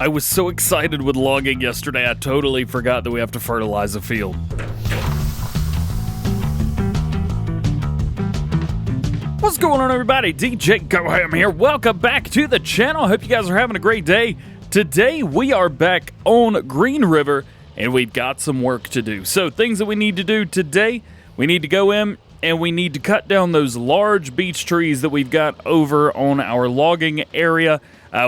I was so excited with logging yesterday, I totally forgot that we have to fertilize a field. What's going on, everybody? DjGoHam here. Welcome back to the channel. I hope you guys are having a great day. Today, we are back on Green River, and we've got some work to do. So, things that we need to do today, we need to go in and we need to cut down those large beech trees that we've got over on our logging area.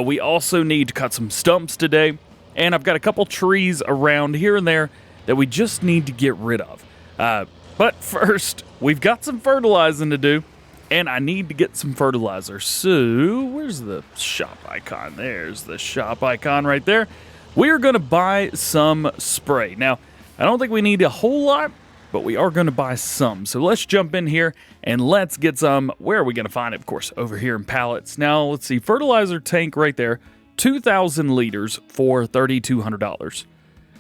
We also need to cut some stumps today, and I've got a couple trees around here and there that we just need to get rid of. But first, we've got some fertilizing to do, and I need to get some fertilizer. So, where's the shop icon? There's the shop icon right there. We're going to buy some spray. Now, I don't think we need a whole lot, but we are going to buy some. So let's jump in here and let's get some. Where are we going to find it? Of course, over here in pallets. Now, let's see. Fertilizer tank right there. 2,000 liters for $3,200.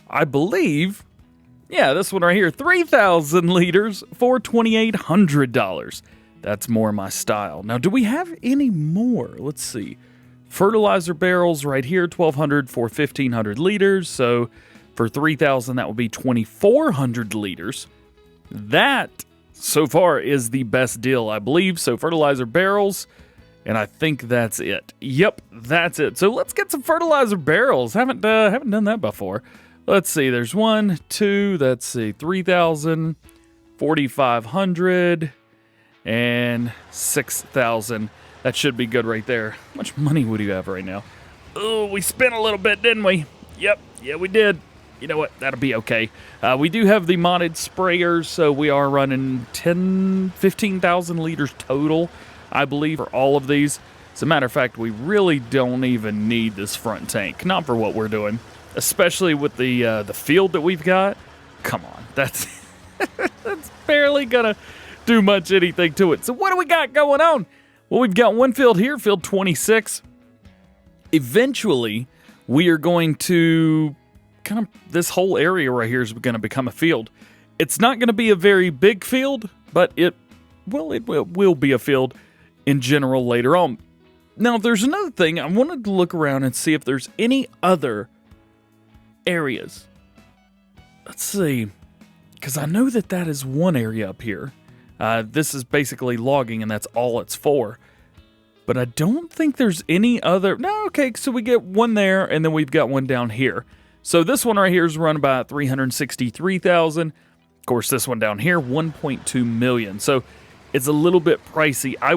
I believe, yeah, this one right here. 3,000 liters for $2,800. That's more my style. Now, do we have any more? Let's see. Fertilizer barrels right here. 1,200 for 1,500 liters. So for 3,000, that would be 2,400 liters. That, so far, is the best deal, I believe. So, fertilizer barrels, and I think that's it. Yep, that's it. So, let's get some fertilizer barrels. Haven't done that before. Let's see. There's 1, 2, let's see, 3,000, 4,500, and 6,000. That should be good right there. How much money would you have right now? Oh, we spent a little bit, didn't we? Yep, yeah, we did. You know what? That'll be okay. We do have the modded sprayers, so we are running 15,000 liters total, I believe, for all of these. As a matter of fact, we really don't even need this front tank. Not for what we're doing, especially with the field that we've got. Come on, that's barely gonna do much anything to it. So what do we got going on? Well, we've got one field here, field 26. Eventually, we are going to this whole area right here is going to become a field. It's not going to be a very big field, but it will be a field in general later on. Now, there's another thing. I wanted to look around and see if there's any other areas. Let's see, because I know that is one area up here. This is basically logging, and that's all it's for. But I don't think there's any other. No, okay, so we get one there, and then we've got one down here. So this one right here is run about 363,000. Of course, this one down here, 1.2 million. So it's a little bit pricey. I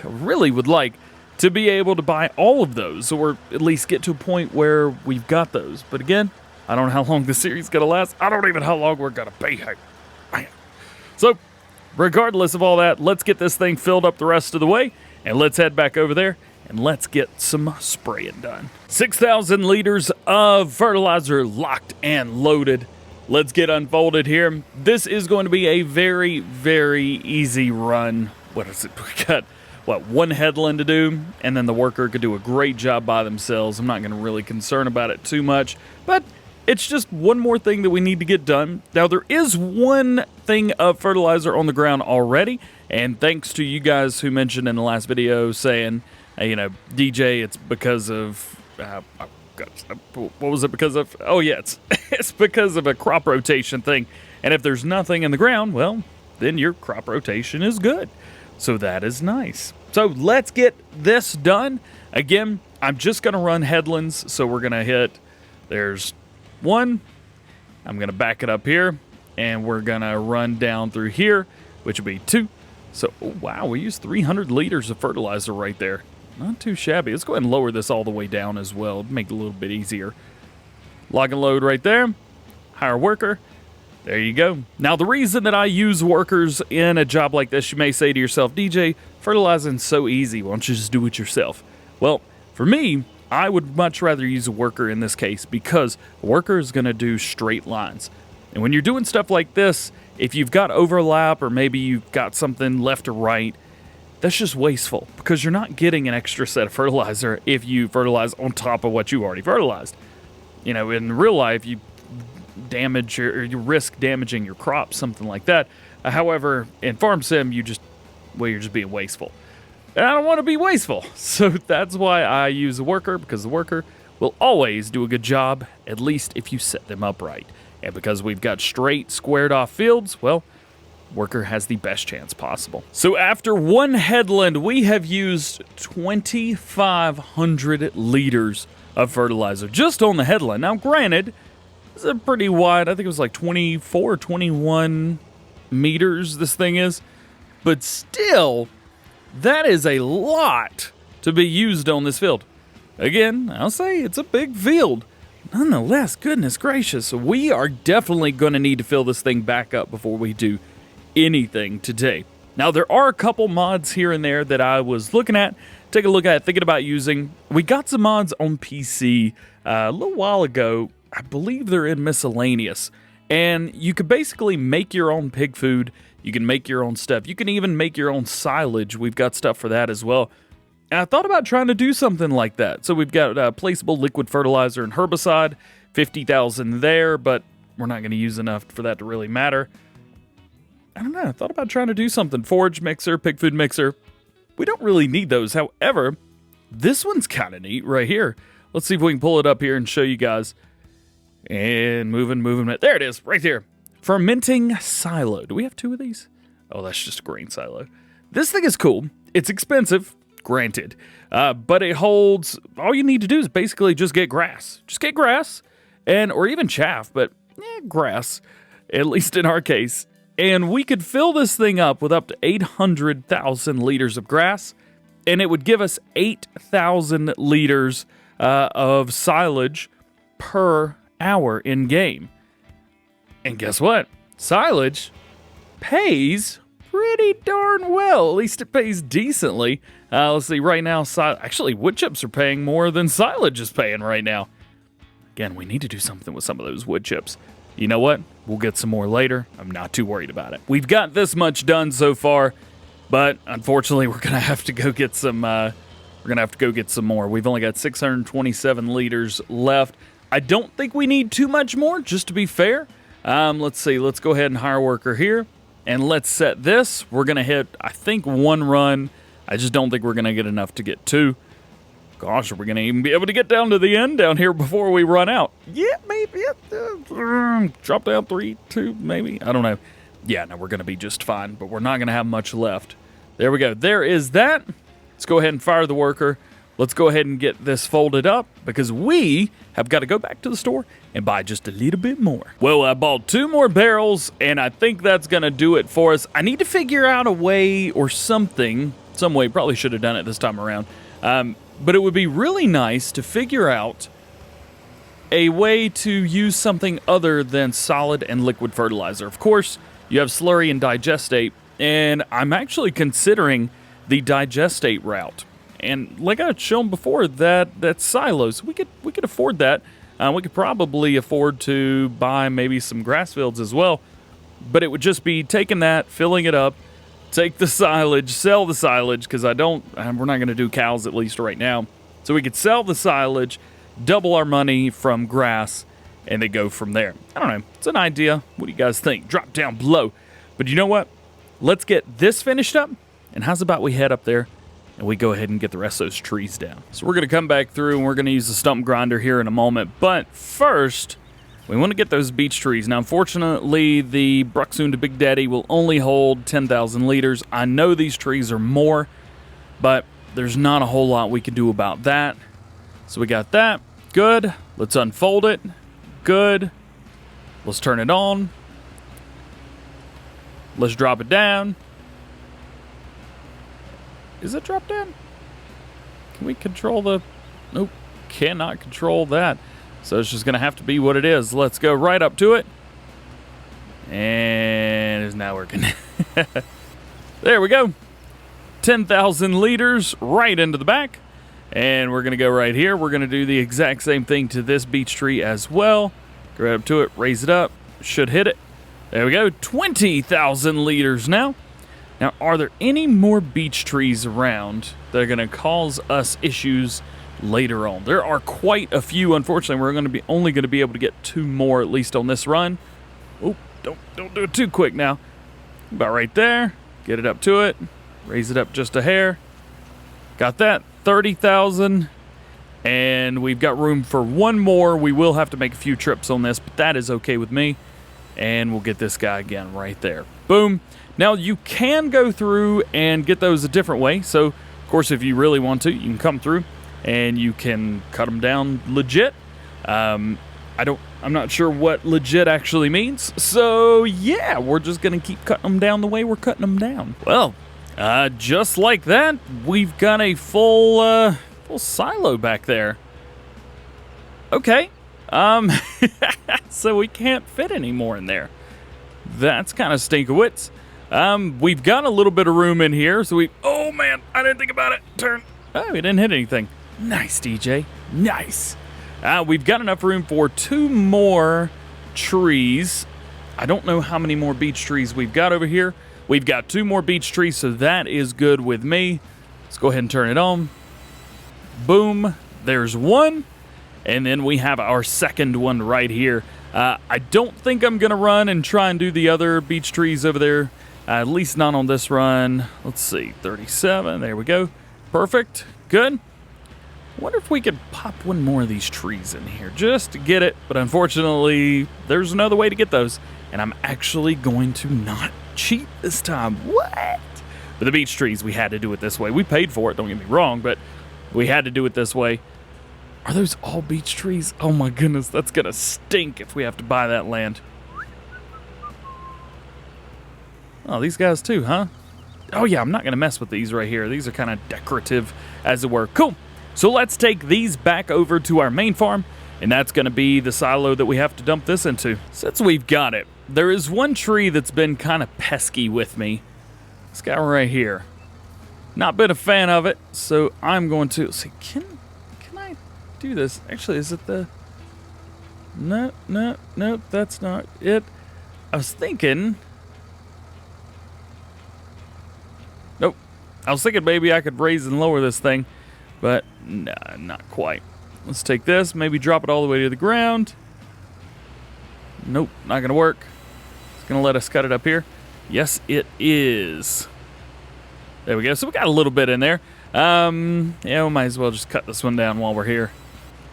really would like to be able to buy all of those, or at least get to a point where we've got those. But again, I don't know how long the series is going to last. I don't even know how long we're going to be here. Man. So regardless of all that, let's get this thing filled up the rest of the way, and let's head back over there. And let's get some spraying done. 6,000 liters of fertilizer locked and loaded. Let's get unfolded here. This is going to be a very, very easy run. What is it? We got, one headland to do, and then the worker could do a great job by themselves. I'm not going to really concern about it too much, but it's just one more thing that we need to get done. Now, there is one thing of fertilizer on the ground already, and thanks to you guys who mentioned in the last video saying, DJ, it's because of, what was it because of? Oh, yeah, it's because of a crop rotation thing. And if there's nothing in the ground, well, then your crop rotation is good. So that is nice. So let's get this done. Again, I'm just going to run headlands. So we're going to hit, there's one. I'm going to back it up here. And we're going to run down through here, which would be 2. So, oh, wow, we used 300 liters of fertilizer right there. Not too shabby. Let's go ahead and lower this all the way down as well. Make it a little bit easier. Lock and load right there. Hire worker. There you go. Now, the reason that I use workers in a job like this, you may say to yourself, DJ, fertilizing's so easy. Why don't you just do it yourself? Well, for me, I would much rather use a worker in this case because a worker is going to do straight lines. And when you're doing stuff like this, if you've got overlap or maybe you've got something left or right, that's just wasteful because you're not getting an extra set of fertilizer if you fertilize on top of what you already fertilized. In real life, you damage you risk damaging your crops, something like that. However, in Farm Sim, you're just being wasteful. And I don't want to be wasteful. So that's why I use a worker, because the worker will always do a good job, at least if you set them up right. And because we've got straight, squared-off fields, well, worker has the best chance possible. So after one headland, we have used 2,500 liters of fertilizer just on the headland. Now, granted, it's a pretty wide, I think it was like 24, 21 meters this thing is, but still, that is a lot to be used on this field. Again, I'll say it's a big field. Nonetheless, goodness gracious, we are definitely going to need to fill this thing back up before we do anything today. Now, there are a couple mods here and there that I was looking at, taking a look at, thinking about using. We got some mods on PC a little while ago. I believe they're in miscellaneous. And you could basically make your own pig food. You can make your own stuff. You can even make your own silage. We've got stuff for that as well. And I thought about trying to do something like that. So we've got placeable liquid fertilizer and herbicide, 50,000 there, but we're not going to use enough for that to really matter. I don't know. I thought about trying to do something. Forage mixer, pig food mixer. We don't really need those. However, this one's kind of neat right here. Let's see if we can pull it up here and show you guys. And moving. There it is, right here. Fermenting silo. Do we have two of these? Oh, that's just a grain silo. This thing is cool. It's expensive. Granted, but it holds, all you need to do is basically just get grass. Just get grass, or even chaff, but grass, at least in our case. And we could fill this thing up with up to 800,000 liters of grass, and it would give us 8,000 liters of silage per hour in game. And guess what? Silage pays pretty darn well. At least it pays decently. Let's see, right now, actually, wood chips are paying more than silage is paying right now. Again, we need to do something with some of those wood chips. You know what? We'll get some more later. I'm not too worried about it. We've got this much done so far, but unfortunately, we're gonna have to go get some. We're gonna have to go get some more. We've only got 627 liters left. I don't think we need too much more, just to be fair. Let's see. Let's go ahead and hire a worker here. And let's set this. We're going to hit, I think, one run. I just don't think we're going to get enough to get two. Gosh, are we going to even be able to get down to the end down here before we run out? Yeah, maybe. Drop down 3, 2, maybe. I don't know. Yeah, no, we're going to be just fine, but we're not going to have much left. There we go. There is that. Let's go ahead and fire the worker. Let's go ahead and get this folded up because we have got to go back to the store and buy just a little bit more. Well, I bought 2 more barrels, and I think that's going to do it for us. I need to figure out a way or something, some way, probably should have done it this time around, but it would be really nice to figure out a way to use something other than solid and liquid fertilizer. Of course, you have slurry and digestate, and I'm actually considering the digestate route. And like I've shown before, that's silos. We could afford that. We could probably afford to buy maybe some grass fields as well. But it would just be taking that, filling it up, take the silage, sell the silage, because we're not going to do cows at least right now. So we could sell the silage, double our money from grass, and then go from there. I don't know. It's an idea. What do you guys think? Drop down below. But you know what? Let's get this finished up. And how's about we head up there and we go ahead and get the rest of those trees down. So we're going to come back through and we're going to use the stump grinder here in a moment. But first, we want to get those beech trees. Now, unfortunately, the Bruxune to Big Daddy will only hold 10,000 liters. I know these trees are more, but there's not a whole lot we can do about that. So we got that. Good. Let's unfold it. Good. Let's turn it on. Let's drop it down. Is it drop down? Can we control the... Nope. Cannot control that. So it's just going to have to be what it is. Let's go right up to it. And it's not working. There we go. 10,000 liters right into the back. And we're going to go right here. We're going to do the exact same thing to this beech tree as well. Go right up to it. Raise it up. Should hit it. There we go. 20,000 liters now. Now, are there any more beech trees around that are going to cause us issues later on? There are quite a few. Unfortunately, we're going to be only going to be able to get 2 more at least on this run. Oh, don't do it too quick now. About right there. Get it up to it. Raise it up just a hair. Got that. 30,000. And we've got room for one more. We will have to make a few trips on this, but that is okay with me. And we'll get this guy again right there. Boom. Now, you can go through and get those a different way. So, of course, if you really want to, you can come through and you can cut them down legit. I'm not sure what legit actually means. So, yeah, we're just going to keep cutting them down the way we're cutting them down. Well, just like that, we've got a full silo back there. Okay. So we can't fit any more in there. That's kind of stinkowitz. We've got a little bit of room in here, so oh man, I didn't think about it. Turn. Oh, we didn't hit anything. Nice, DJ. Nice. We've got enough room for 2 more trees. I don't know how many more beech trees we've got over here. We've got 2 more beech trees, so that is good with me. Let's go ahead and turn it on. Boom. There's one. And then we have our second one right here. I don't think I'm going to run and try and do the other beech trees over there. At least not on this run. Let's see. 37. There we go. Perfect. Good. Wonder if we could pop one more of these trees in here just to get it. But unfortunately, there's another way to get those. And I'm actually going to not cheat this time. What? But the beech trees, we had to do it this way. We paid for it, don't get me wrong, but we had to do it this way. Are those all beech trees? Oh my goodness, that's going to stink if we have to buy that land. Oh, these guys too, huh? Oh yeah, I'm not going to mess with these right here. These are kind of decorative, as it were. Cool. So let's take these back over to our main farm, and that's going to be the silo that we have to dump this into. Since we've got it, there is one tree that's been kind of pesky with me. This guy right here. Not been a fan of it, so I'm going to... See, can I do this? Actually, is it the... No, that's not it. I was thinking... Nope. I was thinking maybe I could raise and lower this thing, but nah, not quite. Let's take this, maybe drop it all the way to the ground. Nope, not going to work. It's going to let us cut it up here. Yes, it is. There we go. So we got a little bit in there. Yeah, we might as well just cut this one down while we're here.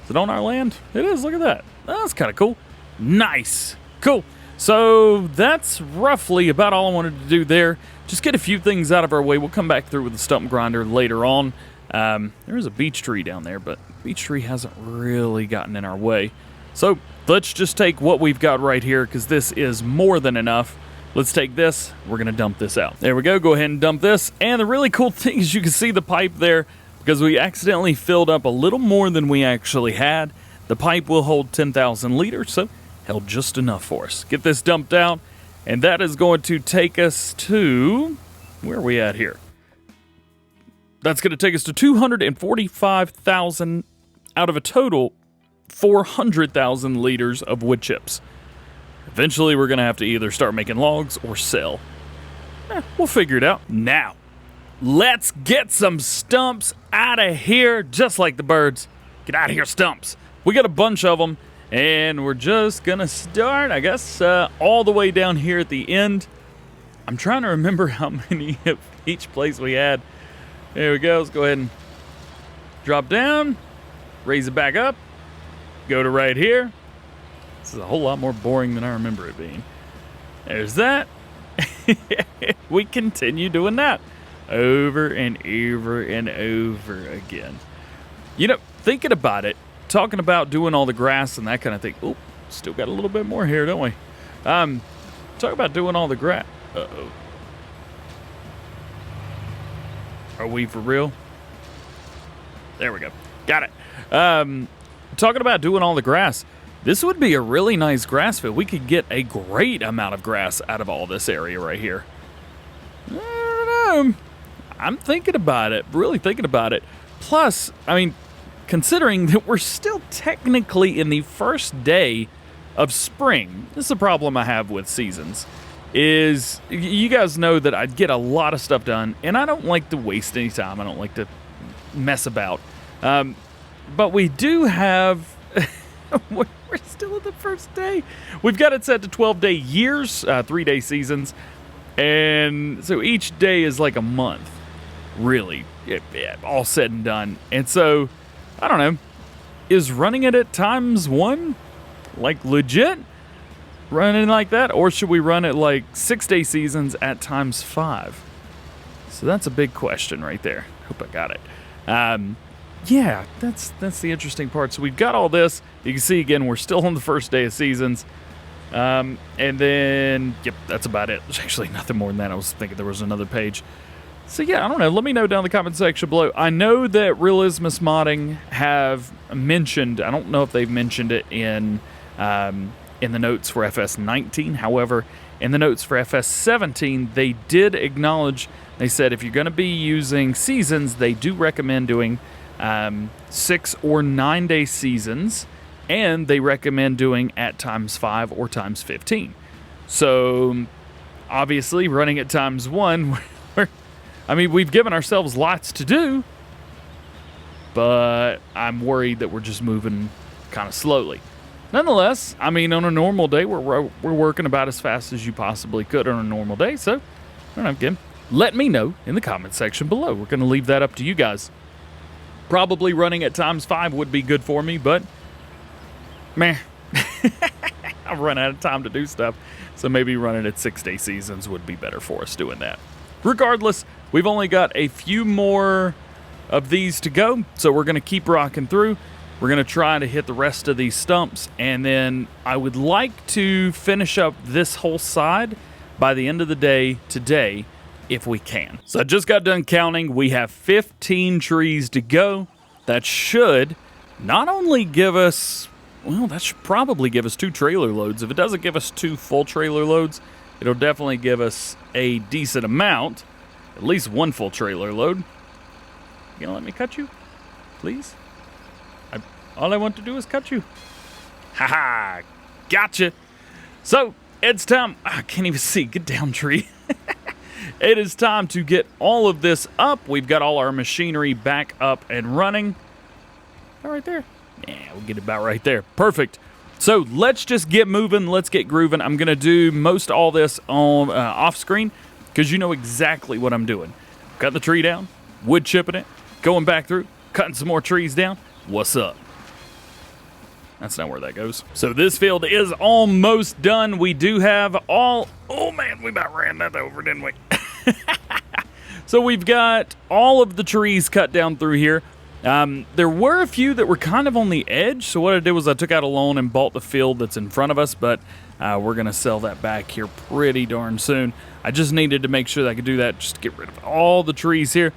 Is it on our land? It is. Look at that. That's kind of cool. Nice. Cool. So that's roughly about all I wanted to do there. Just get a few things out of our way. We'll come back through with the stump grinder later on. There is a beech tree down there, but beech tree hasn't really gotten in our way. So let's just take what we've got right here, because this is more than enough. Let's take this. We're going to dump this out. There we go. Go ahead and dump this. And the really cool thing is you can see the pipe there, because we accidentally filled up a little more than we actually had. The pipe will hold 10,000 liters, so held just enough for us. Get this dumped out, and that is going to take us to... Where are we at here? That's going to take us to 245,000 out of a total 400,000 liters of wood chips. Eventually, we're going to have to either start making logs or sell. We'll figure it out. Now, let's get some stumps out of here, just like the birds. Get out of here, stumps. We got a bunch of them, and we're just going to start, I guess, all the way down here at the end. I'm trying to remember how many of each place we had. There we go. Let's go ahead and drop down, raise it back up, go to right here. This is a whole lot more boring than I remember it being. There's that. We continue doing that over and over and over again. You know, thinking about it, talking about doing all the grass and that kind of thing. Oh, still got a little bit more here, don't we? Talk about doing all the grass. Uh-oh. Are we for real? There we go. Got it. Talking about doing all the grass. This would be a really nice grass field. We could get a great amount of grass out of all this area right here. I don't know. I'm thinking about it. Really thinking about it. Plus, I mean, considering that we're still technically in the first day of spring. This is a problem I have with seasons. Is you guys know that I get a lot of stuff done, and I don't like to waste any time. I don't like to mess about. But we do have... We're still in the first day. We've got it set to 12-day years, 3-day seasons. And so each day is like a month, really, all said and done. And so, I don't know, is running it at ×1, like legit running like that, or should we run it like 6-day seasons at ×5? So that's a big question right there. Hope I got it. Yeah, that's the interesting part. So we've got all this. You can see again, we're still on the first day of seasons. And then, yep, that's about it. There's actually nothing more than that. I was thinking there was another page. So yeah, I don't know. Let me know down in the comment section below. I know that Realismus Modding have mentioned, I don't know if they've mentioned it in the notes for FS19. However, in the notes for FS17, they did acknowledge, they said if you're going to be using seasons, they do recommend doing 6 or 9 day seasons, and they recommend doing at ×5 or ×15. So obviously running at ×1, I mean, we've given ourselves lots to do, but I'm worried that we're just moving kind of slowly. Nonetheless, I mean, on a normal day, we're working about as fast as you possibly could on a normal day. So, I don't know, again, let me know in the comment section below. We're going to leave that up to you guys. Probably running at ×5 would be good for me, but, meh. I've run out of time to do stuff. So maybe running at 6-day seasons would be better for us doing that. Regardless, we've only got a few more of these to go, so we're going to keep rocking through. We're going to try to hit the rest of these stumps, and then I would like to finish up this whole side by the end of the day today, if we can. So I just got done counting. We have 15 trees to go. That should not only give us, well, that should probably give us 2 trailer loads. If it doesn't give us 2 full trailer loads, it'll definitely give us a decent amount, at least 1 full trailer load. You gonna let me cut you? Please? All I want to do is cut you. Haha, gotcha. So, it's time. I can't even see. Get down, tree. It is time to get all of this up. We've got all our machinery back up and running. About right there. Yeah, we'll get about right there. Perfect. So, let's just get moving. Let's get grooving. I'm going to do most all this on off screen because you know exactly what I'm doing. Cut the tree down, wood chipping it, going back through, cutting some more trees down. What's up? That's not where that goes. So this field is almost done. We do have all... Oh, man, we about ran that over, didn't we? So we've got all of the trees cut down through here. There were a few that were kind of on the edge. So what I did was I took out a loan and bought the field that's in front of us. But we're going to sell that back here pretty darn soon. I just needed to make sure that I could do that. Just get rid of all the trees here.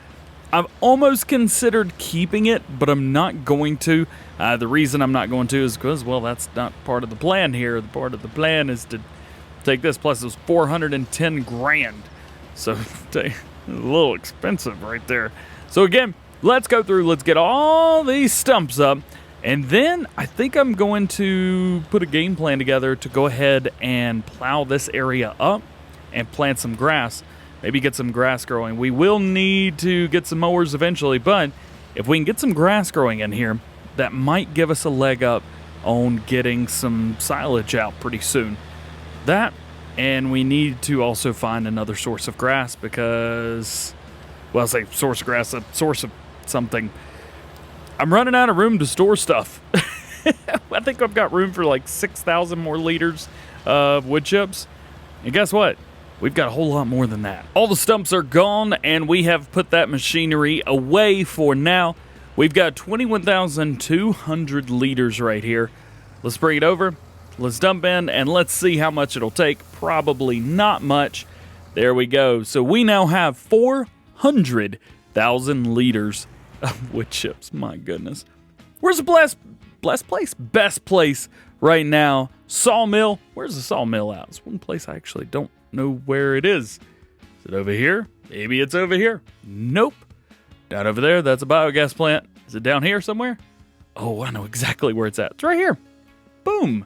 I've almost considered keeping it, but I'm not going to. The reason I'm not going to is because, well, that's not part of the plan here. The part of the plan is to take this, plus it was 410 grand. So, a little expensive right there. So, again, let's go through. Let's get all these stumps up. And then I think I'm going to put a game plan together to go ahead and plow this area up and plant some grass. Maybe get some grass growing. We will need to get some mowers eventually, but if we can get some grass growing in here, that might give us a leg up on getting some silage out pretty soon. That, and we need to also find another source of grass because, well, I say source of grass, a source of something. I'm running out of room to store stuff. I think I've got room for like 6,000 more liters of wood chips. And guess what? We've got a whole lot more than that. All the stumps are gone, and we have put that machinery away for now. We've got 21,200 liters right here. Let's bring it over. Let's dump in, and let's see how much it'll take. Probably not much. There we go. So we now have 400,000 liters of wood chips. My goodness. Where's the best place right now? Sawmill. Where's the sawmill at? It's one place I actually don't know where it is. Is it over here? Maybe it's over here. Nope. Down over there, that's a biogas plant. Is it down here somewhere? Oh, I know exactly where it's at. It's right here. Boom.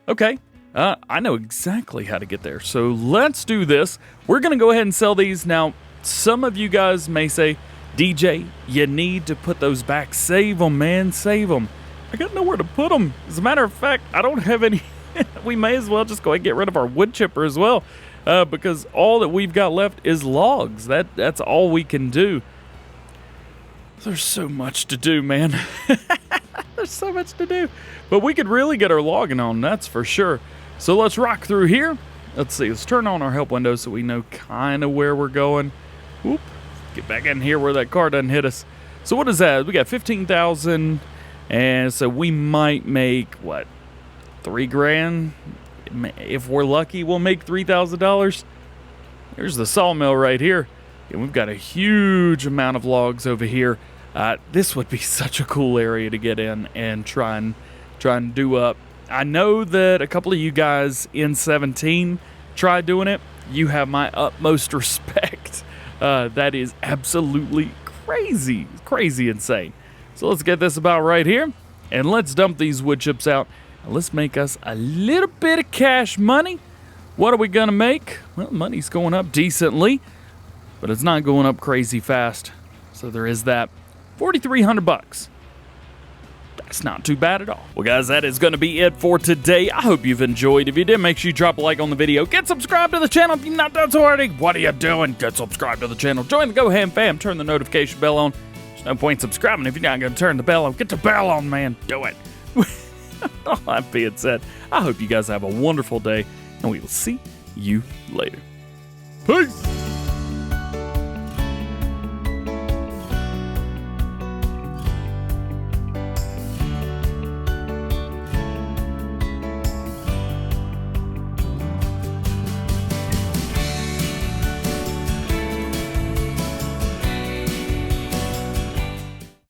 Okay. I know exactly how to get there. So let's do this. We're going to go ahead and sell these. Now, some of you guys may say, DJ, you need to put those back. Save them, man. Save them. I got nowhere to put them. As a matter of fact, I don't have any. We may as well just go ahead and get rid of our wood chipper as well. Because all that we've got left is logs. That's all we can do. There's so much to do, man. There's so much to do. But we could really get our logging on, that's for sure. So let's rock through here. Let's see, let's turn on our help window so we know kind of where we're going. Whoop, get back in here where that car doesn't hit us. So what is that? We got 15,000, and so we might make, what, 3 grand? If we're lucky, we'll make $3,000. There's the sawmill right here. And we've got a huge amount of logs over here. This would be such a cool area to get in and try and do up. I know that a couple of you guys in 17 tried doing it. You have my utmost respect. That is absolutely crazy insane. So let's get this about right here, and let's dump these wood chips out. And let's make us a little bit of cash money. What are we gonna make? Well, money's going up decently, but it's not going up crazy fast. So there is that. 4,300 bucks. That's not too bad at all. Well, guys, that is going to be it for today. I hope you've enjoyed. If you did, make sure you drop a like on the video. Get subscribed to the channel if you've not done so already. What are you doing? Get subscribed to the channel. Join the GoHamFam. Turn the notification bell on. There's no point subscribing if you're not going to turn the bell on. Get the bell on, man. Do it. All that being said, I hope you guys have a wonderful day, and we will see you later. Peace.